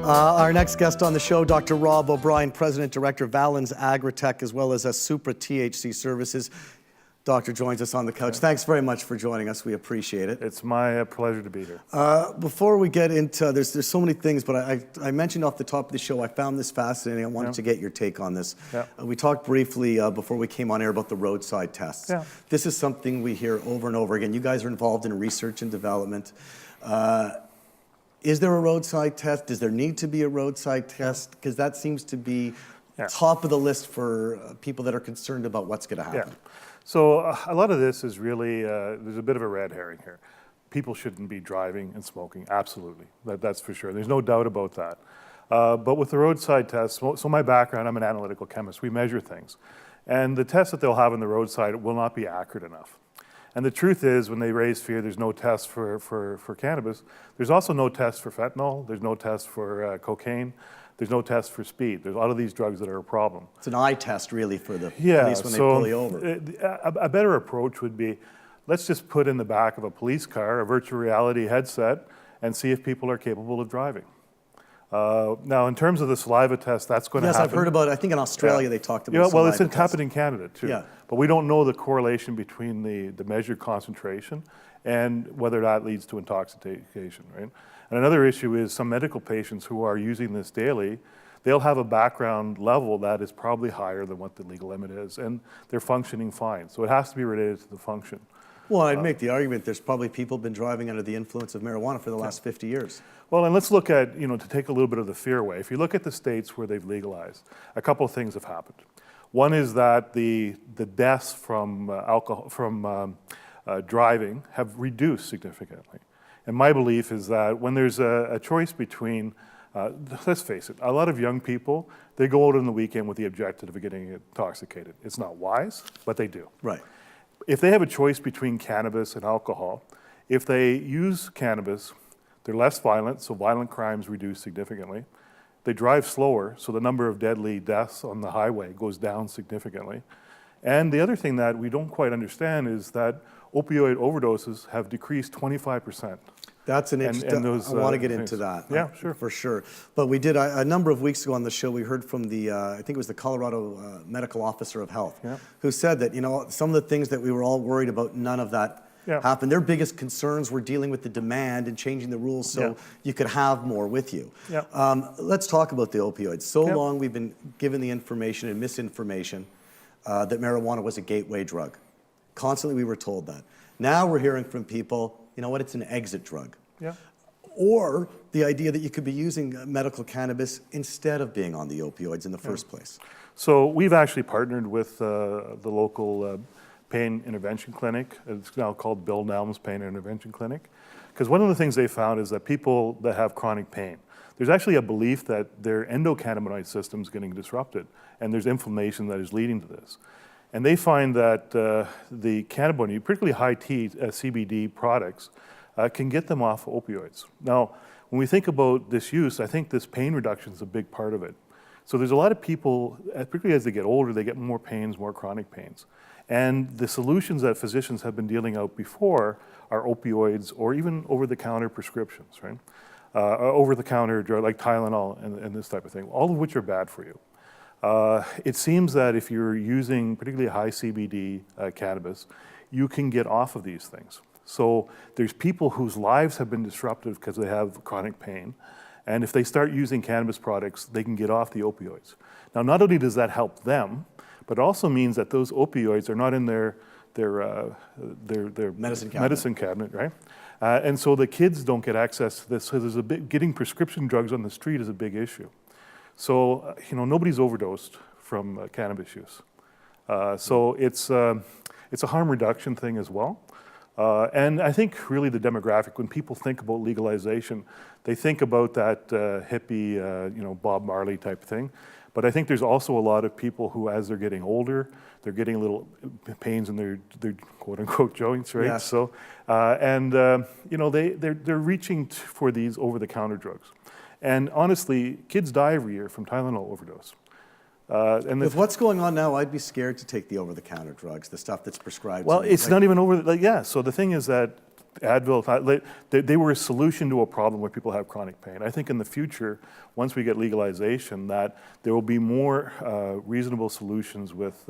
Our next guest on the show, Dr. Rob O'Brien, President Director of Valens AgriTech, as well as SUPRA THC Services. Doctor joins us on the couch. Thanks very much for joining us. We appreciate it. It's my pleasure to be here. Before we get into, there's so many things, but I mentioned off the top of the show, I found this fascinating. I wanted to get your take on this. We talked briefly before we came on air about the roadside tests. This is something we hear over and over again. You guys are involved in research and development. Is there a roadside test? Does there need to be a roadside test? Because that seems to be top of the list for people that are concerned about what's going to happen. So a lot of this is really, there's a bit of a red herring here. People shouldn't be driving and smoking, absolutely, that's for sure. There's no doubt about that. But with the roadside tests, so my background, I'm an analytical chemist. We measure things. And the tests that they'll have on the roadside will not be accurate enough. And the truth is, when they raise fear, there's no test for cannabis. There's also no test for fentanyl. There's no test for cocaine. There's no test for speed. There's a lot of these drugs that are a problem. It's an eye test, really, for the police when they pull you over. A better approach would be, let's just put in the back of a police car a virtual reality headset and see if people are capable of driving. Now, in terms of the saliva test, that's going to happen. Yes, I've heard about it. I think in Australia they talked about well, it's happened in Canada, too. But we don't know the correlation between the measured concentration and whether that leads to intoxication, right? And another issue is some medical patients who are using this daily, they'll have a background level that is probably higher than what the legal limit is, and they're functioning fine. So it has to be related to the function. Well, I'd make the argument there's probably people been driving under the influence of marijuana for the last 50 years. Well, and let's look at, to take a little bit of the fear away. If you look at the states where they've legalized, a couple of things have happened. One is that the deaths from driving have reduced significantly. And my belief is that when there's a choice between, let's face it, a lot of young people, they go out on the weekend with the objective of getting intoxicated. It's not wise, but they do. Right. If they have a choice between cannabis and alcohol, if they use cannabis, they're less violent, so violent crimes reduce significantly. They drive slower, so the number of deadly deaths on the highway goes down significantly. And the other thing that we don't quite understand is that opioid overdoses have decreased 25%. That's an interesting, I want to get into that. Yeah, sure. For sure. But we did, a number of weeks ago on the show, we heard from the, I think it was the Colorado Medical Officer of Health, who said that, some of the things that we were all worried about, none of that happened. Their biggest concerns were dealing with the demand and changing the rules so you could have more with you. Let's talk about the opioids. So long we've been given the information and misinformation that marijuana was a gateway drug. Constantly we were told that. Now we're hearing from people, you know what, it's an exit drug. Or the idea that you could be using medical cannabis instead of being on the opioids in the first place. So we've actually partnered with the local pain intervention clinic. It's now called Bill Nelms Pain Intervention Clinic. Because one of the things they found is that people that have chronic pain, there's actually a belief that their endocannabinoid system is getting disrupted, and there's inflammation that is leading to this. And they find that the cannabinoid, particularly high T CBD products, can get them off opioids. Now, when we think about this use, I think this pain reduction is a big part of it. So there's a lot of people, particularly as they get older, they get more pains, more chronic pains. And the solutions that physicians have been dealing out before are opioids or even over-the-counter prescriptions, right? Over-the-counter drug like Tylenol and this type of thing, all of which are bad for you. It seems that if you're using particularly high CBD cannabis, you can get off of these things. So there's people whose lives have been disrupted because they have chronic pain. And if they start using cannabis products, they can get off the opioids. Now, not only does that help them, but it also means that those opioids are not in their medicine cabinet, right? And so the kids don't get access to this. So there's getting prescription drugs on the street is a big issue. So, nobody's overdosed from cannabis use. So it's a harm reduction thing as well. And I think really the demographic, when people think about legalization, they think about that hippie, Bob Marley type thing. But I think there's also a lot of people who, as they're getting older, they're getting little pains in their quote unquote joints, right? Yes. So, they're reaching for these over-the-counter drugs. And honestly, kids die every year from Tylenol overdose. And with what's going on now, I'd be scared to take the over-the-counter drugs, the stuff that's prescribed. Well, it's not even over. So the thing is that Advil, they were a solution to a problem where people have chronic pain. I think in the future, once we get legalization, that there will be more reasonable solutions with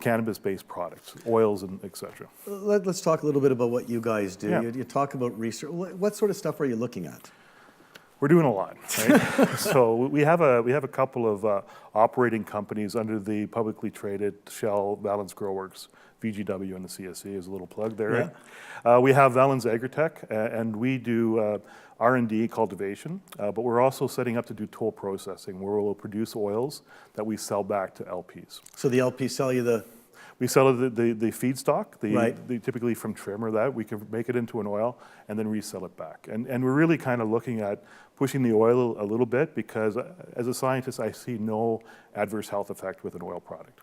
cannabis-based products, oils and et cetera. Let's talk a little bit about what you guys do. Yeah. You talk about research. What sort of stuff are you looking at? We're doing a lot, right? So we have a couple of operating companies under the publicly traded shell Valens GroWorks, VGW and the CSE is a little plug there. Yeah. Right? We have Valens AgriTech, and we do R&D cultivation, but we're also setting up to do toll processing, where we'll produce oils that we sell back to LPs. So the LP sell you the... We sell the feedstock, Right. typically from trim or that. We can make it into an oil and then resell it back. And we're really kind of looking at pushing the oil a little bit because as a scientist, I see no adverse health effect with an oil product.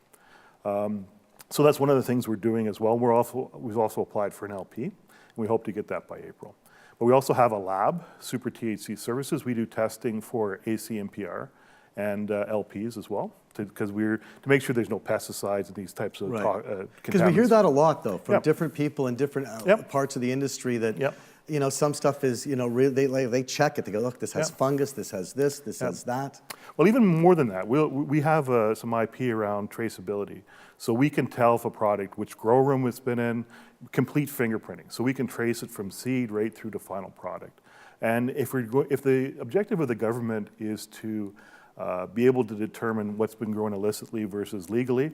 So that's one of the things we're doing as well. We've also applied for an LP, and we hope to get that by April. But we also have a lab, SUPRA THC Services. We do testing for ACMPR and LPs as well, to make sure there's no pesticides and these types of contaminants. Because we hear that a lot, though, from Yep. different people in different Yep. parts of the industry that, Yep. you know, some stuff is, you know, they check it. They go, look, this has Yep. fungus, this has this, this has that. Well, even more than that, we have some IP around traceability. So we can tell if a product, which grow room it's been in, complete fingerprinting. So we can trace it from seed right through to final product. And if the objective of the government is to be able to determine what's been grown illicitly versus legally,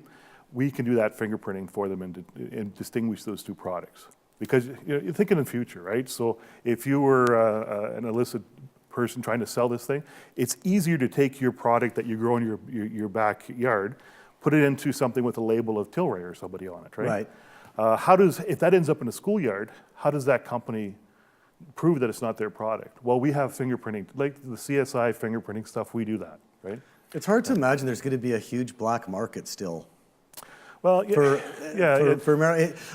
we can do that fingerprinting for them and distinguish those two products. Because you're thinking in the future, right? So if you were an illicit person trying to sell this thing, it's easier to take your product that you grow in your backyard, put it into something with a label of Tilray or somebody on it, right? Right. If that ends up in a schoolyard, how does that company prove that it's not their product? Well, we have fingerprinting, like the CSI fingerprinting stuff, we do that, right? It's hard to imagine there's going to be a huge black market still. Well, for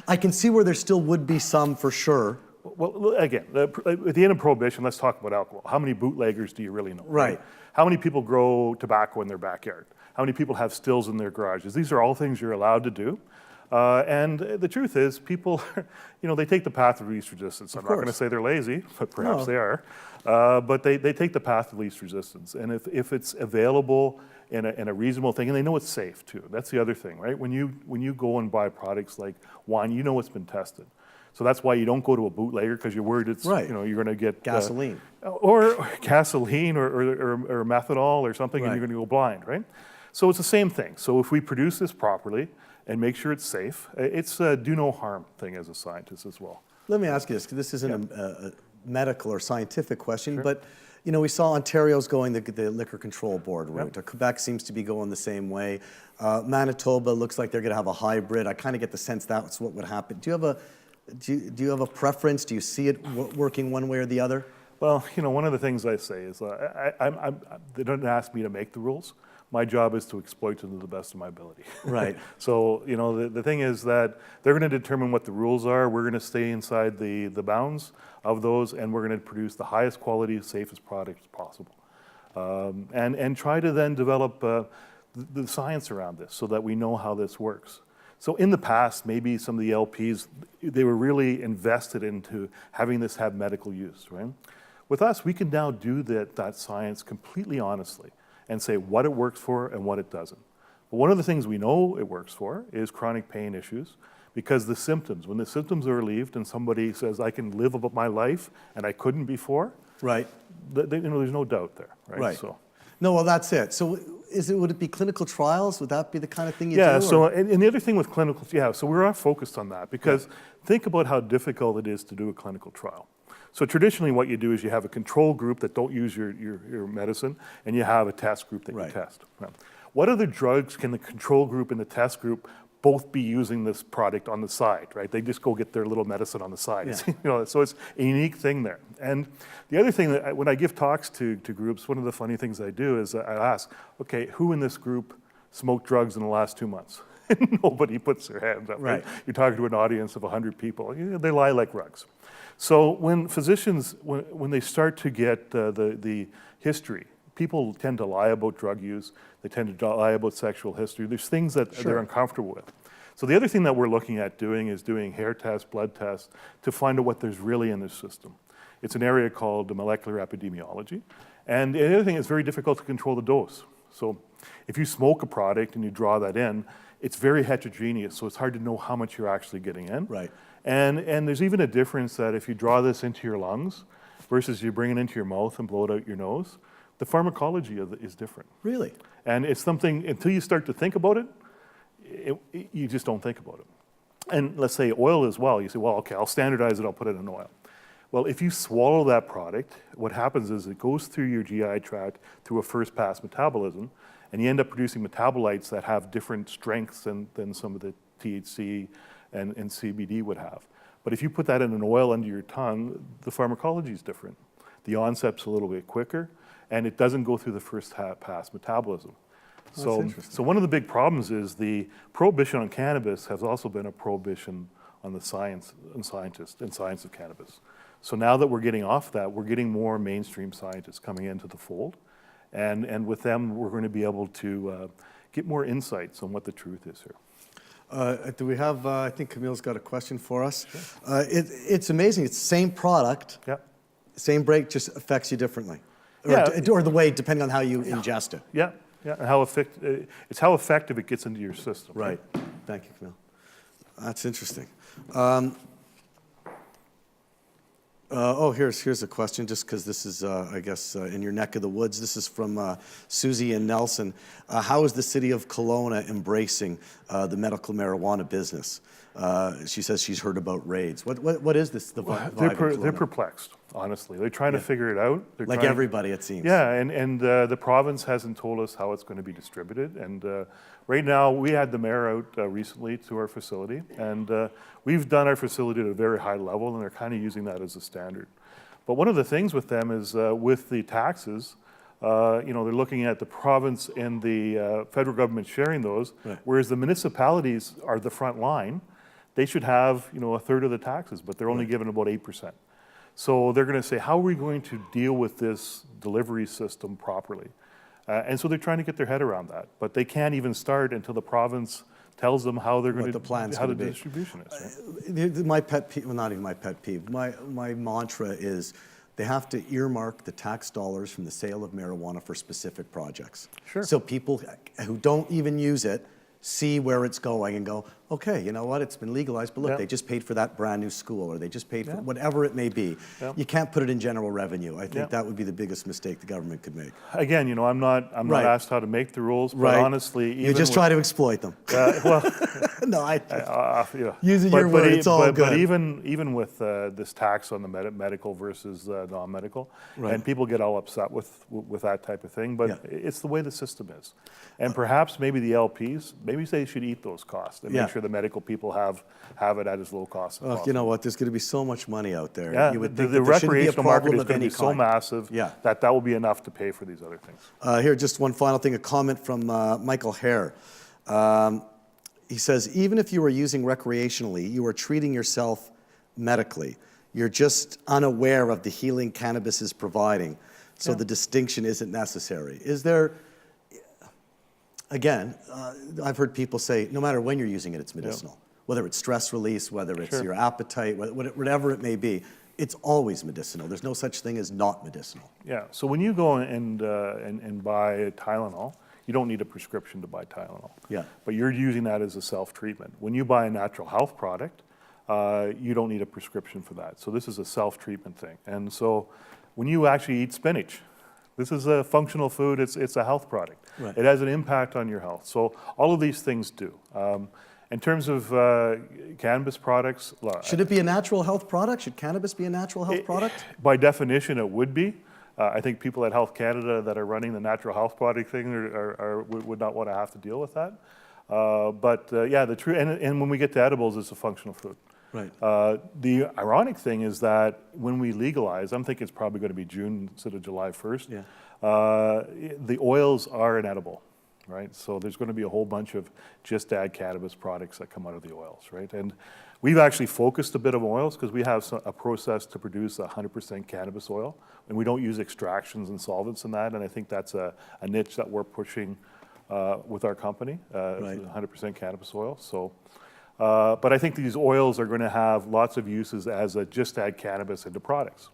I can see where there still would be some for sure. Well, again, at the end of Prohibition, let's talk about alcohol. How many bootleggers do you really know? Right. How many people grow tobacco in their backyard? How many people have stills in their garages? These are all things you're allowed to do. And the truth is, people, they take the path of least resistance. I'm not going to say they're lazy, but perhaps they are. But they take the path of least resistance. And if it's available in a reasonable thing, and they know it's safe too. That's the other thing, right? When you go and buy products like wine, you know it's been tested. So that's why you don't go to a bootlegger, because you're worried it's you're going to get gasoline or gasoline or methanol or something, and you're going to go blind, right? So it's the same thing. So if we produce this properly and make sure it's safe, it's a do no harm thing as a scientist as well. Let me ask you this, because this isn't a medical or scientific question, but we saw Ontario's going the Liquor Control Board route. Quebec seems to be going the same way. Manitoba looks like they're going to have a hybrid. I kind of get the sense that's what would happen. Do you have a preference? Do you see it working one way or the other? Well, one of the things I say is they don't ask me to make the rules. My job is to exploit them to the best of my ability. Right. So, the thing is that they're going to determine what the rules are. We're going to stay inside the bounds of those, and we're going to produce the highest quality, safest products possible. And try to then develop the science around this so that we know how this works. So in the past, maybe some of the LPs, they were really invested into having this have medical use, right? With us, we can now do that science completely honestly and say what it works for and what it doesn't. But one of the things we know it works for is chronic pain issues, because the symptoms, when the symptoms are relieved and somebody says, I can live about my life and I couldn't before, right? There's no doubt there, right? Right. So. No, well, that's it. So would it be clinical trials? Would that be the kind of thing you do? Yeah, so, and the other thing with clinical, so we're not focused on that, because think about how difficult it is to do a clinical trial. So traditionally what you do is you have a control group that don't use your medicine, and you have a test group that you test. Right. What other drugs can the control group and the test group both be using this product on the side, right? They just go get their little medicine on the side. Yeah. So it's a unique thing there. And the other thing that when I give talks to groups, one of the funny things I do is I ask, okay, who in this group smoked drugs in the last 2 months? Nobody puts their hands up, right? You're talking to an audience of 100 people. They lie like rugs. So when physicians, when they start to get the history, people tend to lie about drug use. They tend to lie about sexual history. There's things that they're uncomfortable with. So the other thing that we're looking at doing is doing hair tests, blood tests, to find out what there's really in this system. It's an area called molecular epidemiology. And the other thing, it's very difficult to control the dose. So if you smoke a product and you draw that in, it's very heterogeneous, so it's hard to know how much you're actually getting in. Right. And there's even a difference that if you draw this into your lungs versus you bring it into your mouth and blow it out your nose, the pharmacology of it is different. Really? And it's something, until you start to think about it, you just don't think about it. And let's say oil as well. You say, well, okay, I'll standardize it, I'll put it in oil. Well, if you swallow that product, what happens is it goes through your GI tract through a first pass metabolism, and you end up producing metabolites that have different strengths than some of the THC and CBD would have. But if you put that in an oil under your tongue, the pharmacology is different. The onset's a little bit quicker, and it doesn't go through the first pass metabolism. So one of the big problems is the prohibition on cannabis has also been a prohibition on the science of cannabis. So now that we're getting off that, we're getting more mainstream scientists coming into the fold. And with them, we're going to be able to get more insights on what the truth is here. Do we have, I think Camille's got a question for us. Sure. It's amazing. It's the same product, same break, just affects you differently. Or the way, depending on how you ingest it. Yeah, and it's how effective it gets into your system. Right. Thank you, Camille. That's interesting. Here's a question, just because this is, I guess, in your neck of the woods. This is from Susie and Nelson. How is the city of Kelowna embracing the medical marijuana business? She says she's heard about raids. What is this? They're perplexed, honestly. They're trying to figure it out. Like everybody, it seems. Yeah, and the province hasn't told us how it's going to be distributed. And right now, we had the mayor out recently to our facility, and we've done our facility at a very high level, and they're kind of using that as a standard. But one of the things with them is with the taxes, they're looking at the province and the federal government sharing those, whereas the municipalities are the front line. They should have, a third of the taxes, but they're only given about 8%. So they're going to say, how are we going to deal with this delivery system properly? And so they're trying to get their head around that, but they can't even start until the province tells them how they're going to, how the distribution is. Right? My pet peeve, well, not even my pet peeve, my mantra is they have to earmark the tax dollars from the sale of marijuana for specific projects. Sure. So people who don't even use it see where it's going and go, okay, you know what, it's been legalized, but look, they just paid for that brand new school, or they just paid for whatever it may be. You can't put it in general revenue. I think that would be the biggest mistake the government could make. Again, I'm not asked how to make the rules, but honestly, even you just try to exploit them. No, using your word, it's all good. But even with this tax on the medical versus non-medical, and people get all upset with that type of thing, but it's the way the system is. And perhaps maybe the LPs, maybe they should eat those costs and make sure the medical people have it at as low cost as possible. You know what? There's going to be so much money out there. You would think the recreational market is going to be so massive that will be enough to pay for these other things. Here, just one final thing, a comment from Michael Hare. He says, even if you are using recreationally, you are treating yourself medically. You're just unaware of the healing cannabis is providing, so the distinction isn't necessary. Is there... Again, I've heard people say, no matter when you're using it, it's medicinal. Whether it's stress release, whether it's your appetite, whatever it may be, it's always medicinal. There's no such thing as not medicinal. Yeah, so when you go and buy Tylenol, you don't need a prescription to buy Tylenol. Yeah. But you're using that as a self-treatment. When you buy a natural health product, you don't need a prescription for that. So this is a self-treatment thing. And so when you actually eat spinach, this is a functional food, it's a health product. Right. It has an impact on your health. So all of these things do. In terms of cannabis products... Should it be a natural health product? Should cannabis be a natural health product? By definition, it would be. I think people at Health Canada that are running the natural health product thing would not want to have to deal with that. And when we get to edibles, it's a functional food. Right. The ironic thing is that when we legalize, I'm thinking it's probably going to be June instead of July 1st, the oils are an edible, right? So there's going to be a whole bunch of just add cannabis products that come out of the oils, right? And we've actually focused a bit on oils because we have a process to produce 100% cannabis oil, and we don't use extractions and solvents in that, and I think that's a niche that we're pushing with our company, 100% cannabis oil. So But I think these oils are going to have lots of uses as a just add cannabis into products.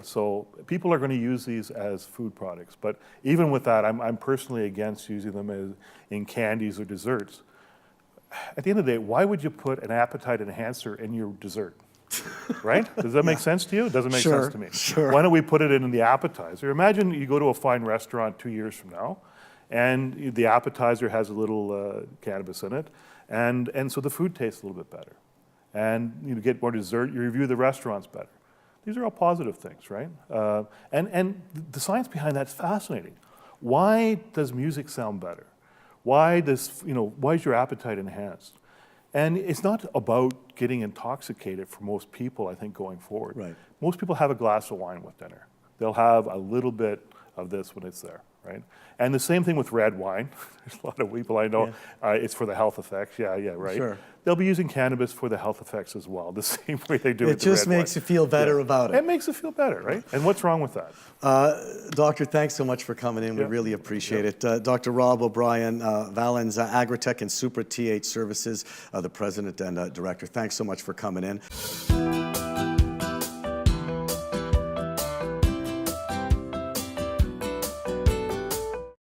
So people are going to use these as food products. But even with that, I'm personally against using them in candies or desserts. At the end of the day, why would you put an appetite enhancer in your dessert? Right? Does that make sense to you? It doesn't make sense to me. Sure. Why don't we put it in the appetizer? Imagine you go to a fine restaurant 2 years from now, and the appetizer has a little cannabis in it, and so the food tastes a little bit better. And you get more dessert, you review the restaurants better. These are all positive things, right? And the science behind that's fascinating. Why does music sound better? Why is your appetite enhanced? And it's not about getting intoxicated for most people, I think, going forward. Right. Most people have a glass of wine with dinner. They'll have a little bit of this when it's there, right? And the same thing with red wine. There's a lot of people I know, it's for the health effects. Yeah, right. Sure. They'll be using cannabis for the health effects as well, the same way they do with the red wine. It just makes you feel better about it. It makes you feel better, right? And what's wrong with that? Doctor, thanks so much for coming in. We really appreciate it. Dr. Rob O'Brien, Valens AgriTech and SUPRA THC Services, the president and director. Thanks so much for coming in.